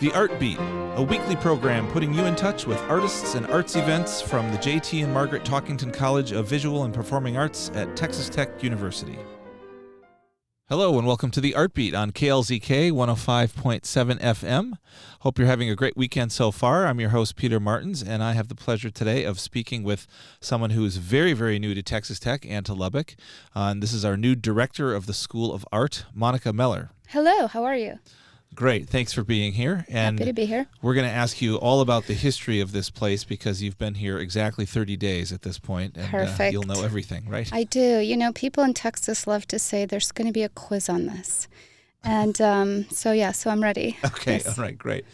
The Art Beat, a weekly program putting you in touch with artists and arts events from the J.T. and Margaret Talkington College of Visual and Performing Arts at Texas Tech University. Hello and welcome to The Art Beat on KLZK 105.7 FM. Hope you're having a great weekend so far. I'm your host, Peter Martins, and I have the pleasure today of speaking with someone who is very, very new to Texas Tech and to Lubbock. And this is our new director of the School of Art, Monika Meler. Hello, how are you? Great. Thanks for being here. And happy to be here. We're going to ask you all about the history of this place because you've been here exactly 30 days at this point. And, Perfect. You'll know everything, right? I do. You know, people in Texas love to say there's going to be a quiz on this. And so I'm ready. Okay. Yes. All right. Great.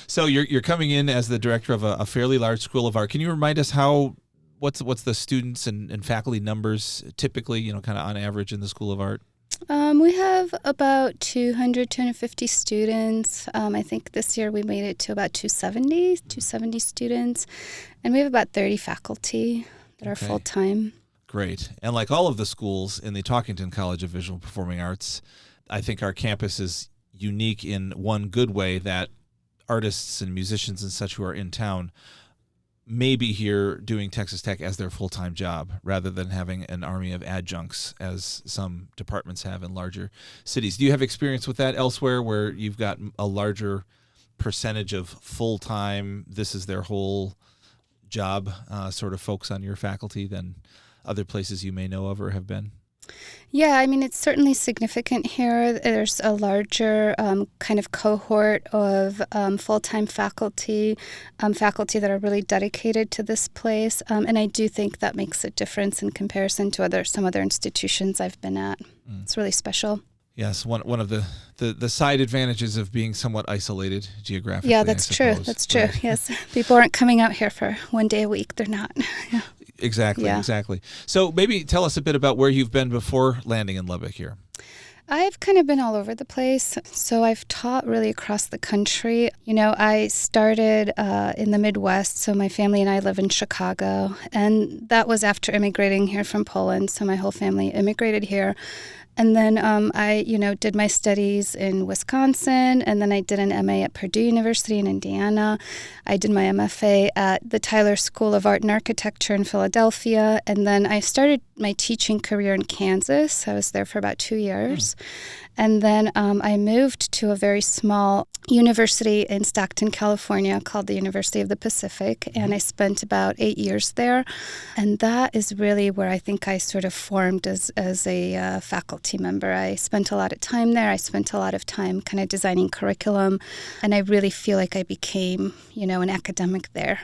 So you're coming in as the director of a fairly large school of art. Can you remind us what's the students and faculty numbers typically, kind of on average in the School of Art? We have about 250 students. I think this year we made it to about 270 students. And we have about 30 faculty that are full-time. Great. And like all of the schools in the Talkington College of Visual and Performing Arts, I think our campus is unique in one good way that artists and musicians and such who are in town may be here doing Texas Tech as their full-time job rather than having an army of adjuncts as some departments have in larger cities. Do you have experience with that elsewhere where you've got a larger percentage of full-time, this is their whole job sort of folks on your faculty than other places you may know of or have been? Yeah, I mean, it's certainly significant here. There's a larger kind of cohort of full-time faculty that are really dedicated to this place. And I do think that makes a difference in comparison to some other institutions I've been at. It's really special. Yes, one of the side advantages of being somewhat isolated geographically. Yeah, that's true. That's true. Right. Yes, people aren't coming out here for one day a week. They're not. Yeah. Exactly. So maybe tell us a bit about where you've been before landing in Lubbock here. I've kind of been all over the place. So I've taught really across the country. You know, I started in the Midwest. So my family and I live in Chicago. And that was after immigrating here from Poland. So my whole family immigrated here. And then I, did my studies in Wisconsin, and then I did an MA at Purdue University in Indiana. I did my MFA at the Tyler School of Art and Architecture in Philadelphia, and then I started my teaching career in Kansas. I was there for about 2 years. And then I moved to a very small university in Stockton, California called the University of the Pacific, and I spent about 8 years there. And that is really where I think I sort of formed as a faculty member. I spent a lot of time there. I spent a lot of time kind of designing curriculum, and I really feel like I became, an academic there.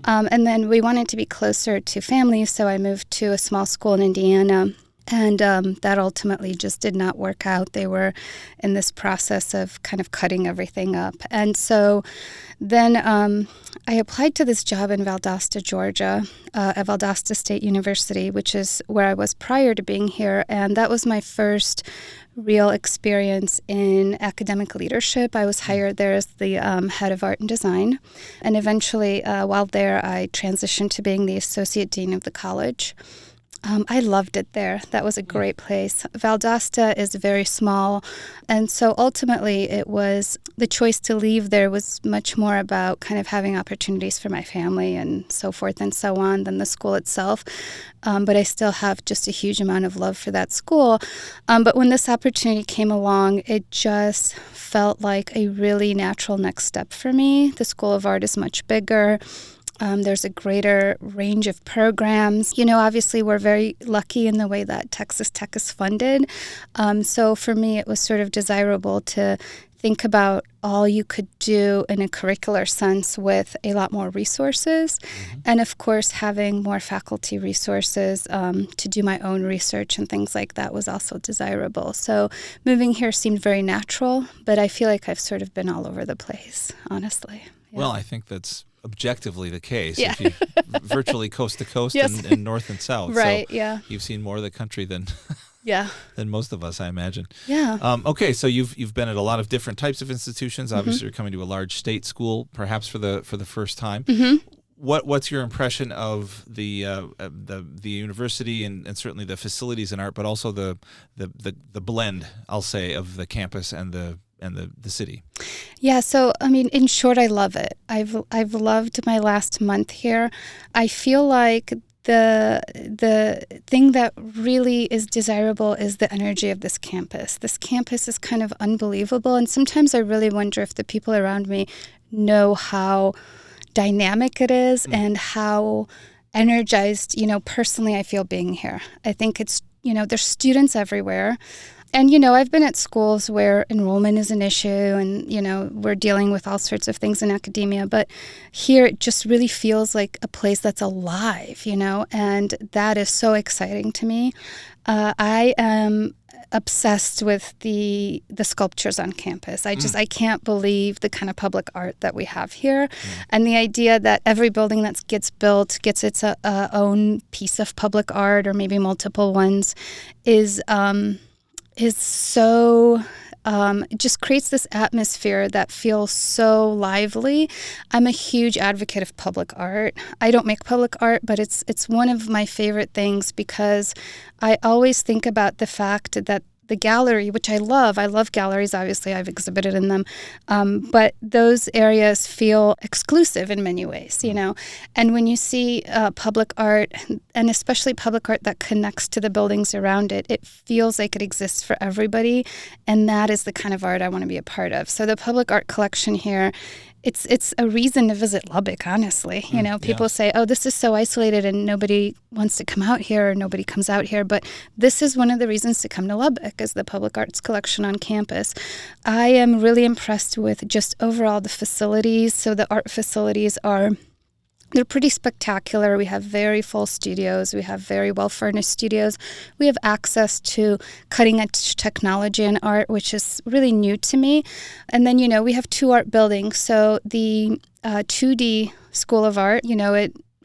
And then we wanted to be closer to family, so I moved to a small school in Indiana. And that ultimately just did not work out. They were in this process of kind of cutting everything up. And so then I applied to this job in Valdosta, Georgia, at Valdosta State University, which is where I was prior to being here. And that was my first real experience in academic leadership. I was hired there as the head of art and design. And eventually, while there, I transitioned to being the associate dean of the college. I loved it there. That was a great place. Valdosta is very small, and so ultimately it was the choice to leave there was much more about kind of having opportunities for my family and so forth and so on than the school itself. But I still have just a huge amount of love for that school. But when this opportunity came along, it just felt like a really natural next step for me. The School of Art is much bigger. There's a greater range of programs. Obviously, we're very lucky in the way that Texas Tech is funded. So for me, it was sort of desirable to think about all you could do in a curricular sense with a lot more resources. And of course, having more faculty resources to do my own research and things like that was also desirable. So moving here seemed very natural, but I feel like I've sort of been all over the place, honestly. Yeah. Well, I think that's objectively the case. Yeah. If you virtually coast to coast Yes. and north and south. Right, so yeah. You've seen more of the country than Yeah. than most of us, I imagine. Yeah. Okay, so you've been at a lot of different types of institutions. Obviously, you're coming to a large state school, perhaps for the first time. What's your impression of the university and certainly the facilities in art, but also the blend, I'll say, of the campus and the city? Yeah, so I mean, in short, I love it. I've loved my last month here. I feel like the thing that really is desirable is the energy of this campus. This campus is kind of unbelievable, and sometimes I really wonder if the people around me know how dynamic it is and how energized, personally I feel being here. I think it's, there's students everywhere. And, I've been at schools where enrollment is an issue and, we're dealing with all sorts of things in academia. But here it just really feels like a place that's alive, and that is so exciting to me. I am obsessed with the sculptures on campus. I can't believe the kind of public art that we have here. And the idea that every building that gets built gets its own piece of public art or maybe multiple ones is so it just creates this atmosphere that feels so lively. I'm a huge advocate of public art. I don't make public art, but it's one of my favorite things because I always think about the fact that the gallery, which I love galleries, obviously I've exhibited in them, but those areas feel exclusive in many ways, And when you see public art, and especially public art that connects to the buildings around it, it feels like it exists for everybody, and that is the kind of art I want to be a part of. So the public art collection here, it's a reason to visit Lubbock, honestly. People say, oh, this is so isolated and nobody wants to come out here or nobody comes out here. But this is one of the reasons to come to Lubbock is the public arts collection on campus. I am really impressed with just overall the facilities. So the art facilities they're pretty spectacular. We have very full studios. We have very well-furnished studios. We have access to cutting-edge technology in art, which is really new to me. And then, we have 2 art buildings. So the 2D School of Art,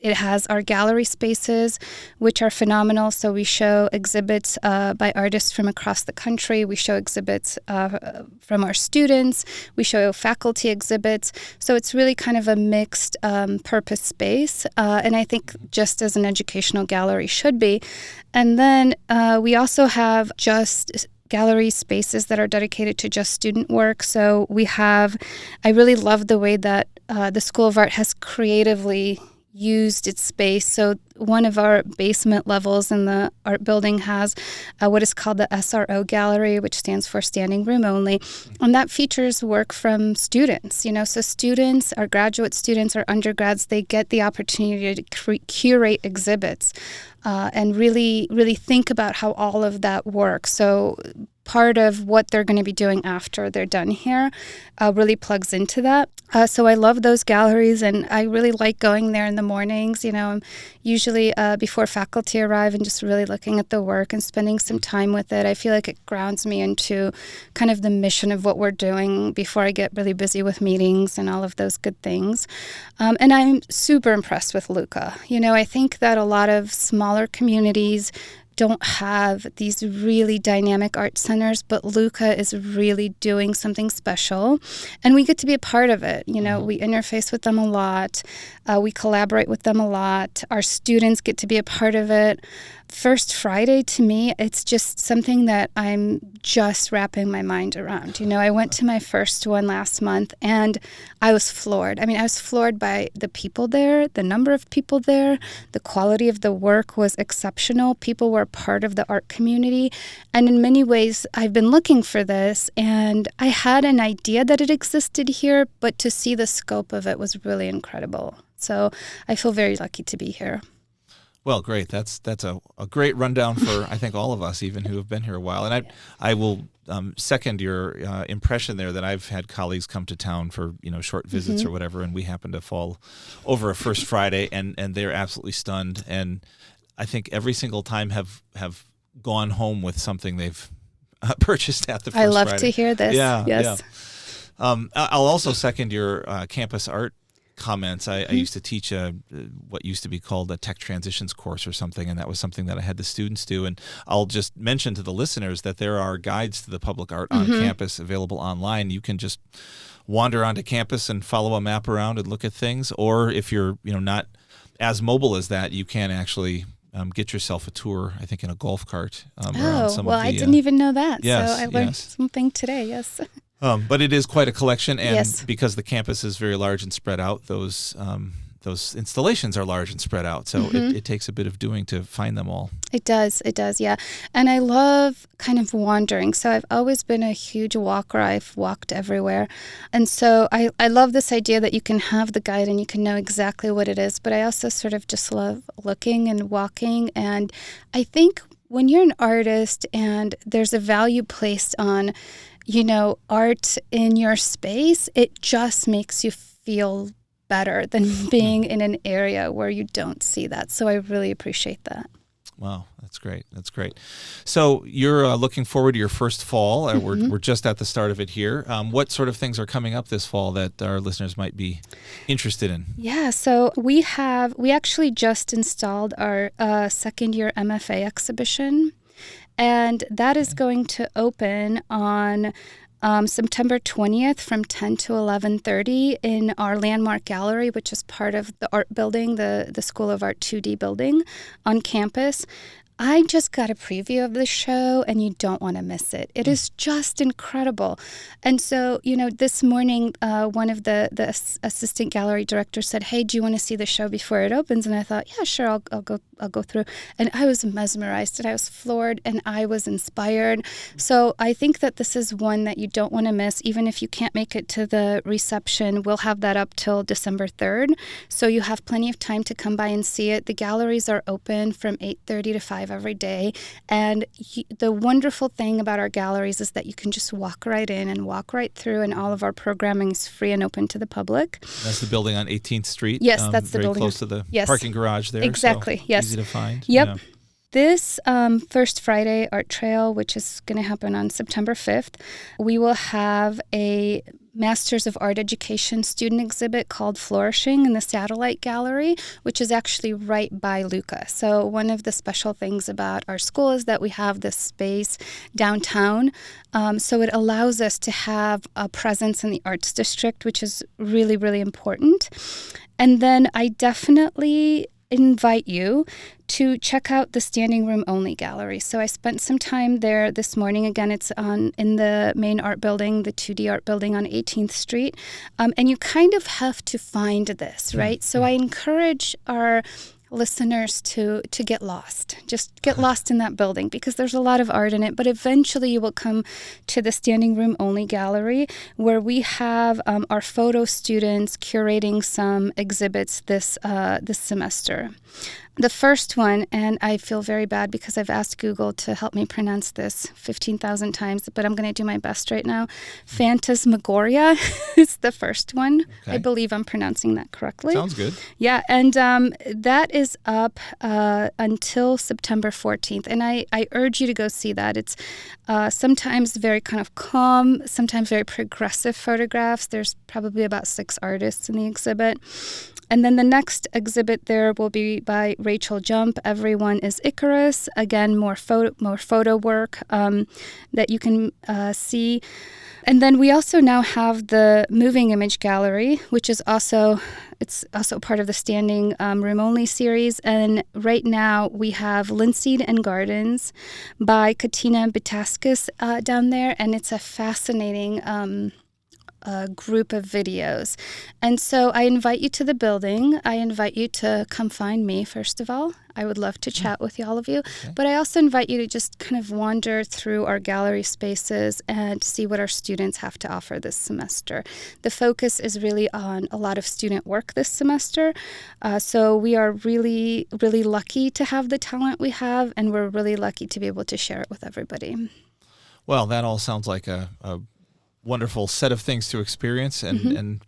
it has our gallery spaces, which are phenomenal. So we show exhibits by artists from across the country. We show exhibits from our students. We show faculty exhibits. So it's really kind of a mixed purpose space. And I think just as an educational gallery should be. And then we also have just gallery spaces that are dedicated to just student work. So I really love the way that the School of Art has creatively used its space. So one of our basement levels in the art building has what is called the SRO gallery, which stands for Standing Room Only. And that features work from students, So students, our graduate students, our undergrads, they get the opportunity to curate exhibits and really, really think about how all of that works. So part of what they're going to be doing after they're done here really plugs into that. So I love those galleries, and I really like going there in the mornings. I'm usually before faculty arrive and just really looking at the work and spending some time with it. I feel like it grounds me into kind of the mission of what we're doing before I get really busy with meetings and all of those good things. And I'm super impressed with Luca. I think that a lot of smaller communities don't have these really dynamic art centers, but Luca is really doing something special, and we get to be a part of it. We interface with them a lot. We collaborate with them a lot. Our students get to be a part of it. First Friday, to me, it's just something that I'm just wrapping my mind around. I went to my first one last month, and I was floored. I was floored by the people there, the number of people there. The quality of the work was exceptional. People were part of the art community. And in many ways, I've been looking for this, and I had an idea that it existed here, but to see the scope of it was really incredible. So I feel very lucky to be here. Well, great. That's a great rundown for, I think, all of us, even who have been here a while. And I will second your impression there that I've had colleagues come to town for short visits or whatever, and we happen to fall over a First Friday, and they're absolutely stunned. And I think every single time have gone home with something they've purchased at the First Friday. I love to hear this. Yeah, yes. Yeah. I'll also second your campus art comments. I used to teach what used to be called a tech transitions course or something, and that was something that I had the students do. And I'll just mention to the listeners that there are guides to the public art on campus available online. You can just wander onto campus and follow a map around and look at things, or if you're not as mobile as that, you can actually get yourself a tour, I think, in a golf cart. Around some of the, I didn't even know that. Yes, so I learned something today, yes. But it is quite a collection, and Yes. because the campus is very large and spread out, those installations are large and spread out. So it takes a bit of doing to find them all. It does, yeah. And I love kind of wandering. So I've always been a huge walker. I've walked everywhere. And so I love this idea that you can have the guide and you can know exactly what it is. But I also sort of just love looking and walking. And I think when you're an artist and there's a value placed on, art in your space, it just makes you feel better than being in an area where you don't see that. So I really appreciate that. Wow, that's great. That's great. So you're looking forward to your first fall. We're just at the start of it here. What sort of things are coming up this fall that our listeners might be interested in? Yeah, so we actually just installed our second year MFA exhibition, and that is going to open on September 20th from 10 to 11:30 in our landmark gallery, which is part of the art building, the School of Art 2D building on campus. I just got a preview of the show, and you don't want to miss it. It is just incredible. And so, this morning, one of the assistant gallery directors said, "Hey, do you want to see the show before it opens?" And I thought, "Yeah, sure, I'll go through." And I was mesmerized, and I was floored, and I was inspired. So I think that this is one that you don't want to miss. Even if you can't make it to the reception, we'll have that up till December 3rd. So you have plenty of time to come by and see it. The galleries are open from 8:30 to 5 every day. And the wonderful thing about our galleries is that you can just walk right in and walk right through, and all of our programming is free and open to the public. That's the building on 18th Street. Yes, that's the very building. Very close to the Yes. parking garage there. Exactly, so yes. Easy to find. Yep. Yeah. This First Friday Art Trail, which is going to happen on September 5th, we will have a Masters of Art Education student exhibit called Flourishing in the Satellite Gallery, which is actually right by Luca. So one of the special things about our school is that we have this space downtown. So it allows us to have a presence in the arts district, which is really, really important. And then I definitely invite you to check out the standing room only gallery. So I spent some time there this morning. Again, it's in the main art building, the 2D art building on 18th Street. And you kind of have to find this, right? So I encourage our listeners to get lost. Just get lost in that building because there's a lot of art in it. But eventually you will come to the standing room only gallery where we have our photo students curating some exhibits this semester. The first one, and I feel very bad because I've asked Google to help me pronounce this 15,000 times, but I'm going to do my best right now. Phantasmagoria is the first one. Okay. I believe I'm pronouncing that correctly. Sounds good. Yeah, and that is up until September 14th, and I urge you to go see that. It's sometimes very kind of calm, sometimes very progressive photographs. There's probably about 6 artists in the exhibit. And then the next exhibit there will be by Rachel Jump. Everyone is Icarus. Again, more photo work that you can see. And then we also now have the moving image gallery, which is also part of the standing room only series. And right now we have Linseed and Gardens by Katina Bitaskis down there, and it's a fascinating group of videos. And so I invite you to the building. I invite you to come find me, first of all. I would love to chat with all of you. Okay. But I also invite you to just kind of wander through our gallery spaces and see what our students have to offer this semester. The focus is really on a lot of student work this semester. So we are really, really lucky to have the talent we have, and we're really lucky to be able to share it with everybody. Well, that all sounds like a wonderful set of things to experience, and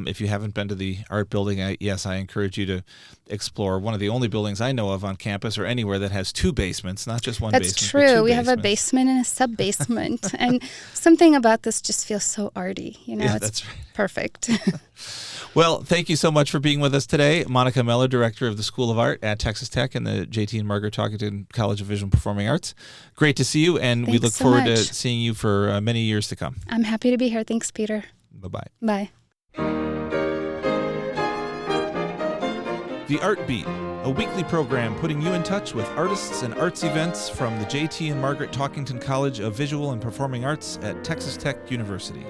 if you haven't been to the art building, I encourage you to explore one of the only buildings I know of on campus or anywhere that has 2 basements, not just one basement. That's true. We have a basement and a sub-basement, and something about this just feels so arty. Yeah, it's that's right. Perfect. Well, thank you so much for being with us today. Monika Meler, Director of the School of Art at Texas Tech and the J.T. and Margaret Talkington College of Visual and Performing Arts. Great to see you, and we look forward to seeing you for many years to come. I'm happy to be here. Thanks, Peter. Bye-bye. Bye. The Art Beat, a weekly program putting you in touch with artists and arts events from the J.T. and Margaret Talkington College of Visual and Performing Arts at Texas Tech University.